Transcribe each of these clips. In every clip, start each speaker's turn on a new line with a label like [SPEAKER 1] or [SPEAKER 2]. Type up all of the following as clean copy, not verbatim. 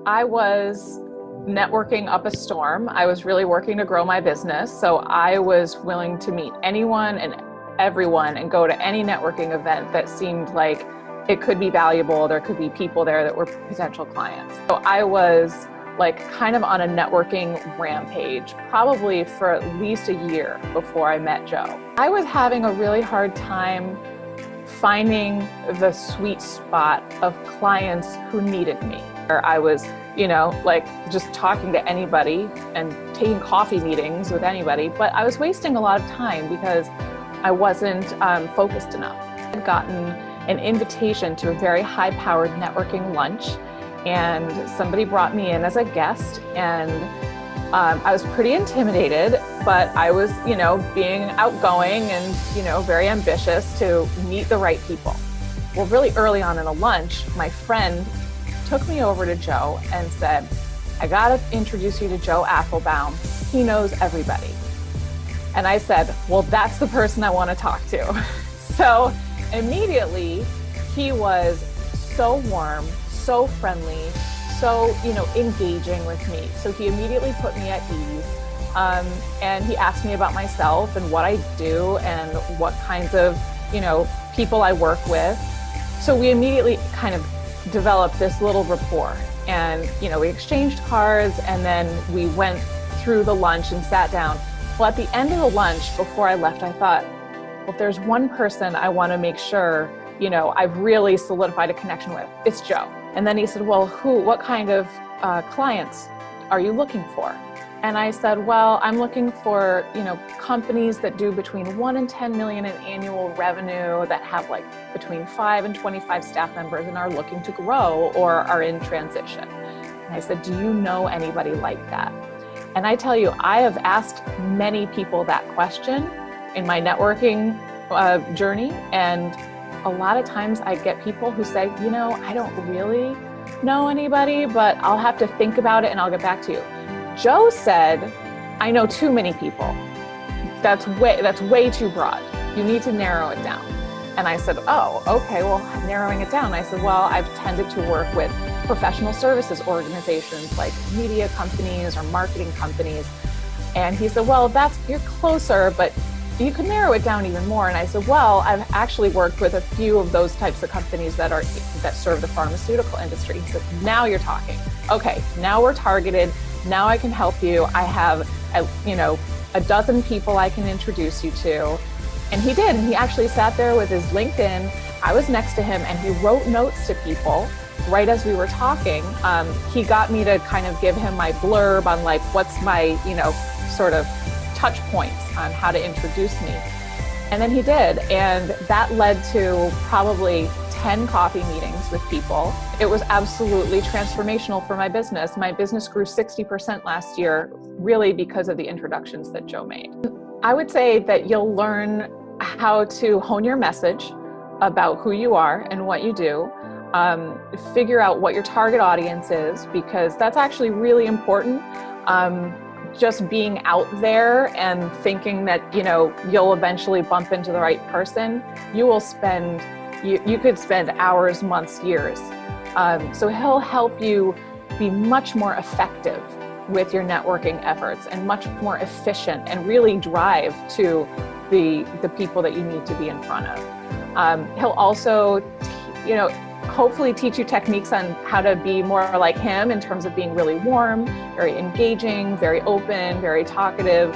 [SPEAKER 1] I was networking up a storm. I was really working to grow my business. So I was willing to meet anyone and everyone and go to any networking event that seemed like it could be valuable. There could be people there that were potential clients. So I was like kind of on a networking rampage, probably for at least a year before I met Joe. I was having a really hard time finding the sweet spot of clients who needed me. I was, like just talking to anybody and taking coffee meetings with anybody, but I was wasting a lot of time because I wasn't focused enough. I'd gotten an invitation to a very high-powered networking lunch, and somebody brought me in as a guest, and I was pretty intimidated, but I was, being outgoing and, very ambitious to meet the right people. Well, really early on in the lunch, my friend took me over to Joe and said, I gotta introduce you to Joe Apfelbaum. He knows everybody. And I said, well, that's the person I want to talk to. So immediately he was so warm, so friendly, so, engaging with me. So he immediately put me at ease. And he asked me about myself and what I do and what kinds of, people I work with. So we immediately kind of developed this little rapport, and, we exchanged cards, and then we went through the lunch and sat down. Well, at the end of the lunch, before I left, I thought, well, if there's one person I want to make sure, I've really solidified a connection with, it's Joe. And then he said, well, what kind of clients are you looking for? And I said, well, I'm looking for, companies that do between 1 and 10 million in annual revenue, that have like between 5 and 25 staff members and are looking to grow or are in transition. And I said, do you know anybody like that? And I tell you, I have asked many people that question in my networking journey. And a lot of times I get people who say, I don't really know anybody, but I'll have to think about it and I'll get back to you. Joe said, I know too many people. That's way too broad. You need to narrow it down. And I said, oh, okay, well, narrowing it down. I said, well, I've tended to work with professional services organizations like media companies or marketing companies. And he said, well, you're closer, but you could narrow it down even more. And I said, well, I've actually worked with a few of those types of companies that serve the pharmaceutical industry. He said, now you're talking. Okay, now we're targeted. Now I can help you. I have, a dozen people I can introduce you to. And he did. And he actually sat there with his LinkedIn. I was next to him and he wrote notes to people right as we were talking. He got me to kind of give him my blurb on like, what's my, sort of touch points on how to introduce me. And then he did. And that led to probably 10 coffee meetings with people. It was absolutely transformational for my business. My business grew 60% last year, really because of the introductions that Joe made. I would say that you'll learn how to hone your message about who you are and what you do. Figure out what your target audience is, because that's actually really important. Just being out there and thinking that, you'll eventually bump into the right person, you could spend hours, months, years. So he'll help you be much more effective with your networking efforts and much more efficient and really drive to the people that you need to be in front of. He'll also, hopefully teach you techniques on how to be more like him in terms of being really warm, very engaging, very open, very talkative,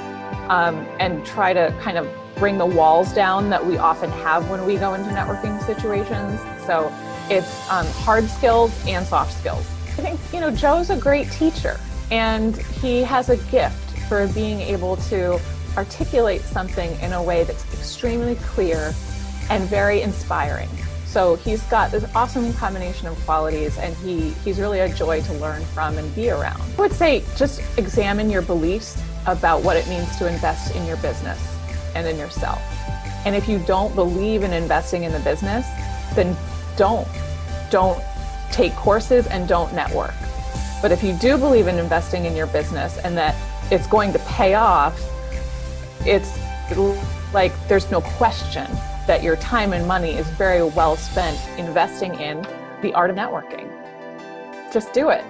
[SPEAKER 1] and try to kind of bring the walls down that we often have when we go into networking situations. So it's hard skills and soft skills. I think, Joe's a great teacher, and he has a gift for being able to articulate something in a way that's extremely clear and very inspiring. So he's got this awesome combination of qualities, and he's really a joy to learn from and be around. I would say just examine your beliefs about what it means to invest in your business and in yourself. And if you don't believe in investing in the business, then don't take courses and don't network. But if you do believe in investing in your business and that it's going to pay off, it's like there's no question that your time and money is very well spent investing in the art of networking. Just do it.